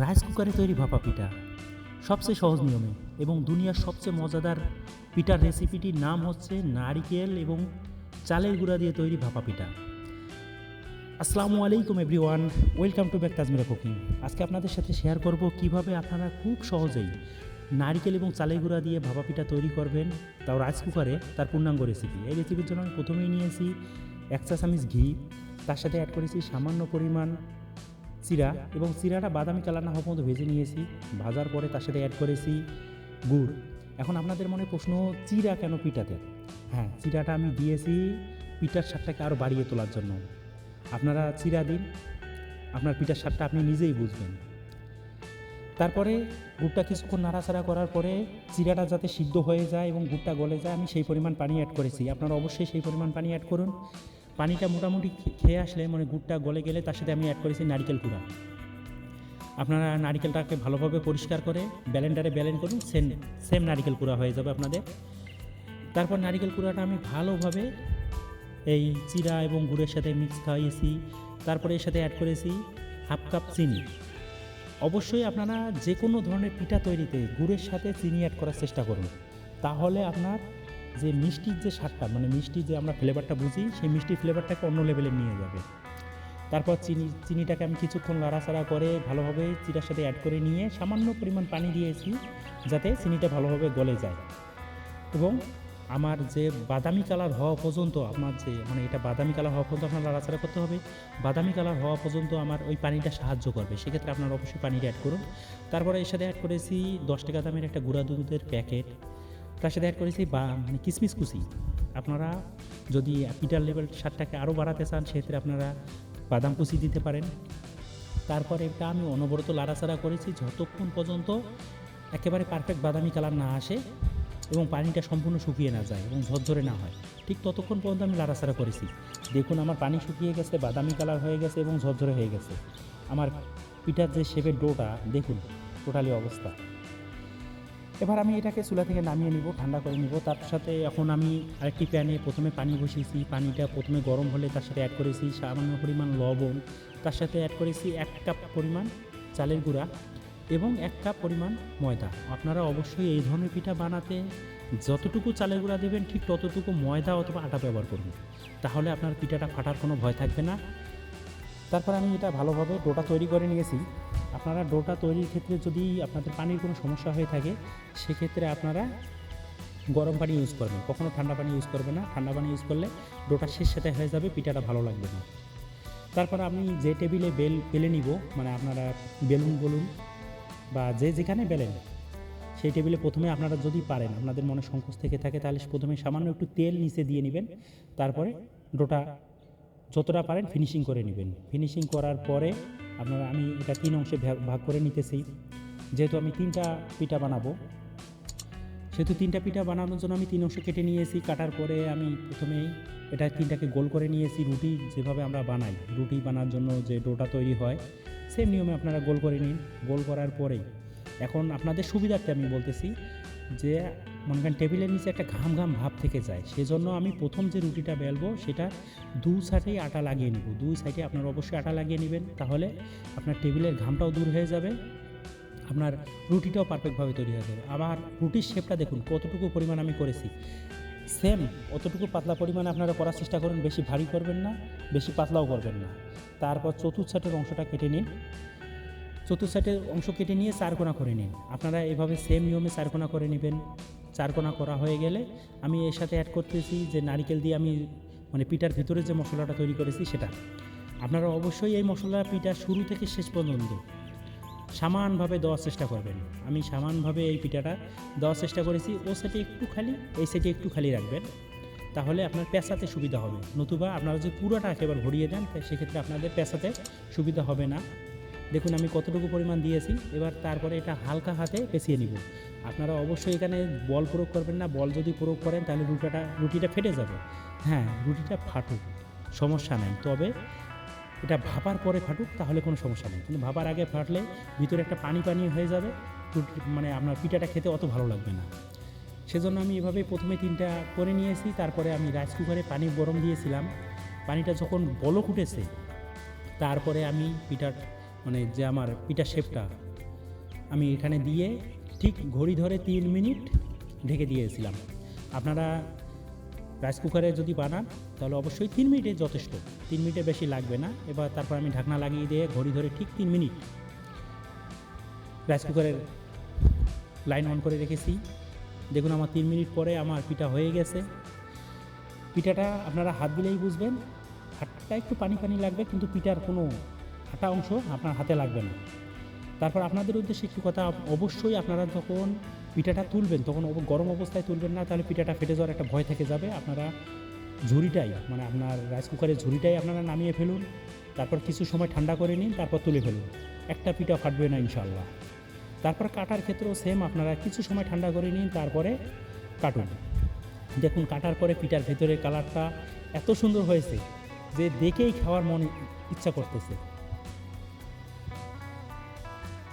Rice কুকারে তৈরি ভাপা পিঠা সবচেয়ে সহজ নিয়মে এবং দুনিয়ার সবচেয়ে মজাদার পিঠার রেসিপিটির নাম হচ্ছে নারিকেল এবং চালের গুঁড়া দিয়ে তৈরি ভাপা পিঠা। আসসালামু আলাইকুম everyone, welcome to back Tajmira cooking. আজকে আপনাদের সাথে শেয়ার করব কিভাবে আপনারা খুব সহজেই নারিকেল এবং চালের গুঁড়া দিয়ে ভাপা পিঠা তৈরি করবেন, তাও রাইস কুকারে, তার পূর্ণাঙ্গ রেসিপি। এই রেসিপির জন্য আমি প্রথমেই নিয়েছি 1 চা চামচ ঘি, তার সাথে অ্যাড করেছি সামান্য পরিমাণ চিরা এবং চিরাটা বাদামি কালার না হওয়া পর্যন্ত ভেজে নিয়েছি। ভাজার পরে তার সাথে অ্যাড করেছি গুড়। এখন আপনাদের মনে প্রশ্ন, চিরা কেন পিঠাতে? হ্যাঁ, চিরাটা আমি দিয়েছি পিঠার স্বাদটাকে আরও বাড়িয়ে তোলার জন্য। আপনারা চিরা দিন, আপনার পিঠার স্বাদটা আপনি নিজেই বুঝবেন। তারপরে গুড়টা কিছুক্ষণ নাড়াচাড়া করার পরে চিরাটা যাতে সিদ্ধ হয়ে যায় এবং গুড়টা গলে যায়, আমি সেই পরিমাণ পানি অ্যাড করেছি। আপনারা অবশ্যই সেই পরিমাণ পানি অ্যাড করুন। পানিটা মোটামুটি খেয়ে আসলে, মানে গুড়টা গলে গেলে, তার সাথে আমি অ্যাড করেছি নারকেল কুড়া। আপনারা নারকেলটাকে ভালোভাবে পরিষ্কার করে ব্লেন্ডারে ব্লেন্ড করুন, সেম নারকেল কুড়া হয়ে যাবে আপনাদের। তারপর নারকেল কুড়াটা আমি ভালোভাবে এই চিরা এবং গুড়ের সাথে মিক্স খাইয়েছি। তারপরে এর সাথে অ্যাড করেছি হাফ কাপ চিনি। অবশ্যই আপনারা যে কোনো ধরনের পিঠা তৈরিতে গুড়ের সাথে চিনি অ্যাড করার চেষ্টা করুন, তাহলে আপনার যে মিষ্টির যে স্বাদটা, মানে মিষ্টি যে আমরা ফ্লেভারটা বুঝি, সেই মিষ্টির ফ্লেভারটাকে অন্য লেভেলে নিয়ে যাবে। তারপর চিনিটাকে আমি কিছুক্ষণ নাড়াচাড়া করে ভালোভাবে চিরার সাথে অ্যাড করে নিয়ে সামান্য পরিমাণ পানি দিয়েছি, যাতে চিনিটা ভালোভাবে গলে যায়। এবং আমার যে বাদামি কালার হওয়া পর্যন্ত, আপনার যে মানে এটা বাদামি কালার হওয়া পর্যন্ত আপনার নাড়াচাড়া করতে হবে। বাদামি কালার হওয়া পর্যন্ত আমার ওই পানিটা সাহায্য করবে, সেক্ষেত্রে আপনারা অবশ্যই পানিটা অ্যাড করুন। তারপরে এর সাথে অ্যাড করেছি 10 টাকা দামের একটা গুঁড়া দুধের প্যাকেট। তার সাথে অ্যাড করেছি মানে কিশমিশ কুচি। আপনারা যদি পিঠার লেভেল স্বাদটাকে আরও বাড়াতে চান, সেক্ষেত্রে আপনারা বাদাম কুচি দিতে পারেন। তারপরে এটা আমি অনবরত লাড়াচাড়া করেছি যতক্ষণ পর্যন্ত একেবারে পারফেক্ট বাদামি কালার না আসে এবং পানিটা সম্পূর্ণ শুকিয়ে না যায় এবং ঝরঝরে না হয়, ঠিক ততক্ষণ পর্যন্ত আমি লাড়াচাড়া করেছি। দেখুন, আমার পানি শুকিয়ে গেছে, বাদামি কালার হয়ে গেছে এবং ঝরঝরে হয়ে গেছে। আমার পিঠার যে শেপের ডোটা দেখুন, টোটালি অবস্থা। এবার আমি এটাকে চুলা থেকে নামিয়ে নিব, ঠান্ডা করে নিব। তার সাথে এখন আমি আরেকটি প্যানে প্রথমে পানি বসিয়েছি। পানিটা প্রথমে গরম হলে তার সাথে অ্যাড করেছি সামান্য পরিমাণ লবণ। তার সাথে অ্যাড করেছি 1 কাপ পরিমাণ চালের গুঁড়া এবং 1 কাপ পরিমাণ ময়দা। আপনারা অবশ্যই এই ধরনের পিঠা বানাতে যতটুকু চালের গুঁড়া দেবেন, ঠিক ততটুকু ময়দা অথবা আটা ব্যবহার করুন, তাহলে আপনার পিঠাটা ফাটার কোনো ভয় থাকবে না। তারপর আমি এটা ভালোভাবে ডোটা তৈরি করে নিয়েছি। আপনারা ডোটা তৈরির ক্ষেত্রে যদি আপনাদের পানির কোনো সমস্যা হয়ে থাকে, সেক্ষেত্রে আপনারা গরম পানি ইউজ করবেন, কখনও ঠান্ডা পানি ইউজ করবে না। ঠান্ডা পানি ইউজ করলে ডোটা শেষ সাথে হয়ে যাবে, পিঠাটা ভালো লাগবে না। তারপর আমি যে টেবিলে বেলে নিব, মানে আপনারা বেলুন বলুন বা যে যেখানে বেলেন, সেই টেবিলে প্রথমে আপনারা যদি পারেন, আপনাদের মনে সংকোচ থেকে থাকে, তাহলে প্রথমে সামান্য একটু তেল নিচে দিয়ে নেবেন। তারপরে ডোটা যতটা পারেন ফিনিশিং করে নেবেন। ফিনিশিং করার পরে আপনারা, আমি এটা 3 অংশে ভাগ করে নিতেছি। যেহেতু আমি 3টা পিঠা বানাবো, সেহেতু 3টা পিঠা বানানোর জন্য আমি 3 অংশ কেটে নিয়েছি। কাটার পরে আমি প্রথমেই এটা 3টাকে গোল করে নিয়েছি। রুটি যেভাবে আমরা বানাই, রুটি বানার জন্য যে ডোটা তৈরি হয়, সেম নিয়মে আপনারা গোল করে নিন। গোল করার পরেই এখন আপনাদের সুবিধার্থে আমি বলতেছি যে, মনে করেন টেবিলের নিচে একটা ঘাম ঘাম ভাব থেকে যায়, সেজন্য আমি প্রথম যে রুটিটা বেলবো, সেটা 2 সাইডেই আটা লাগিয়ে নেব। 2 সাইডে আপনারা অবশ্যই আটা লাগিয়ে নেবেন, তাহলে আপনার টেবিলের ঘামটাও দূর হয়ে যাবে, আপনার রুটিটাও পারফেক্টভাবে তৈরি হয়ে যাবে। আবার রুটির শেপটা দেখুন কতটুকু পরিমাণ আমি করেছি, সেম অতটুকু পাতলা পরিমাণে আপনারা করার চেষ্টা করুন। বেশি ভারী করবেন না, বেশি পাতলাও করবেন না। তারপর চতুর্থ সাইডের অংশটা কেটে নিন। চতুর্থ সাইডের অংশ কেটে নিয়ে 4 কোণা করে নিন। আপনারা এভাবে সেম নিয়মে 4 কোণা করে নেবেন। 4 কোণা করা হয়ে গেলে আমি এর সাথে অ্যাড করতেছি যে নারকেল দিয়ে আমি, মানে পিঠার ভিতরে যে মশলাটা তৈরি করেছি সেটা। আপনারা অবশ্যই এই মশলা পিঠার শুরু থেকে শেষ পর্যন্ত সমানভাবে দেওয়ার চেষ্টা করবেন। আমি সমানভাবে এই পিঠাটা দেওয়ার চেষ্টা করেছি। ও সাইডে একটু খালি, এই সাইডে একটু খালি রাখবেন, তাহলে আপনার পেঁচাতে সুবিধা হবে। নতুবা আপনারা যদি পুরোটা একেবারে ভরিয়ে দেন, সেক্ষেত্রে আপনাদের পেঁচাতে সুবিধা হবে না। দেখুন আমি কতটুকু পরিমাণ দিয়েছি। এবার তারপরে এটা হালকা হাতে পেঁচিয়ে নিব। আপনারা অবশ্যই এখানে বল প্রয়োগ করবেন না। বল যদি প্রয়োগ করেন তাহলে রুটিটা ফেটে যাবে। হ্যাঁ, রুটিটা ফাটুক, সমস্যা নাই, তবে এটা ভাপার পরে ফাটুক, তাহলে কোনো সমস্যা নেই। কিন্তু ভাপার আগে ফাটলে ভিতরে একটা পানি পানি হয়ে যাবে, মানে আপনার পিঠাটা খেতে অত ভালো লাগবে না। সেজন্য আমি এভাবে প্রথমে 3টা করে নিয়েছি। তারপরে আমি রাইস কুকারে পানি গরম দিয়েছিলাম। পানিটা যখন বলক উঠেছে, তারপরে আমি পিঠার, মানে যে আমার পিঠার শেপটা, আমি এখানে দিয়ে ঠিক ঘড়ি ধরে 3 মিনিট ঢেকে দিয়েছিলাম। আপনারা রাইস কুকারে যদি বানান তাহলে অবশ্যই 3 মিনিটে যথেষ্ট, 3 মিনিটের বেশি লাগবে না। এবার তারপর আমি ঢাকনা লাগিয়ে দিয়ে ঘড়ি ধরে ঠিক 3 মিনিট রাইস কুকারের লাইন অন করে রেখেছি। দেখুন আমার 3 মিনিট পরে আমার পিঠা হয়ে গেছে। পিঠাটা আপনারা হাত দিলেই বুঝবেন, হাতটা একটু পানি পানি লাগবে, কিন্তু পিঠার কোনো হাঁটা অংশ আপনার হাতে লাগবে না। তারপর আপনাদের উদ্দেশ্যে একটু কথা, অবশ্যই আপনারা যখন পিঠাটা তুলবেন তখন গরম অবস্থায় তুলবেন না, তাহলে পিঠাটা ফেটে যাওয়ার একটা ভয় থেকে যাবে। আপনারা ঝুড়িটাই মানে আপনার রাইস কুকারের ঝুড়িটাই আপনারা নামিয়ে ফেলুন, তারপর কিছু সময় ঠান্ডা করে নিন, তারপর তুলে ফেলুন। একটা পিঠা ফাটবে না ইনশাআল্লাহ। তারপর কাটার ক্ষেত্রেও সেম, আপনারা কিছু সময় ঠান্ডা করে নিন, তারপরে কাটুন। দেখুন কাটার পরে পিঠার ভেতরের কালারটা এত সুন্দর হয়েছে যে দেখেই খাওয়ার মনে ইচ্ছা করতেছে।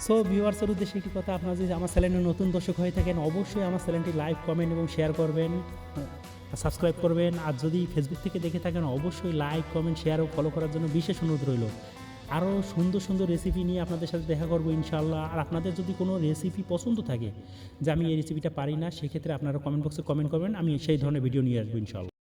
সো ভিউয়ার্সের উদ্দেশ্যে একটি কথা, আপনারা যদি আমার চ্যানেলের নতুন দর্শক হয়ে থাকেন অবশ্যই আমার চ্যানেলটি লাইক, কমেন্ট এবং শেয়ার করবেন, সাবস্ক্রাইব করবেন। আর যদি ফেসবুক থেকে দেখে থাকেন অবশ্যই লাইক, কমেন্ট, শেয়ার ও ফলো করার জন্য বিশেষ অনুরোধ রইল। আরও সুন্দর সুন্দর রেসিপি নিয়ে আপনাদের সাথে দেখা করবো ইনশাআল্লাহ। আর আপনাদের যদি কোনো রেসিপি পছন্দ থাকে যে আমি এই রেসিপিটা পারি না, সেক্ষেত্রে আপনারা কমেন্ট বক্সে কমেন্ট করবেন, আমি সেই ধরনের ভিডিও নিয়ে আসবো ইনশাআল্লাহ।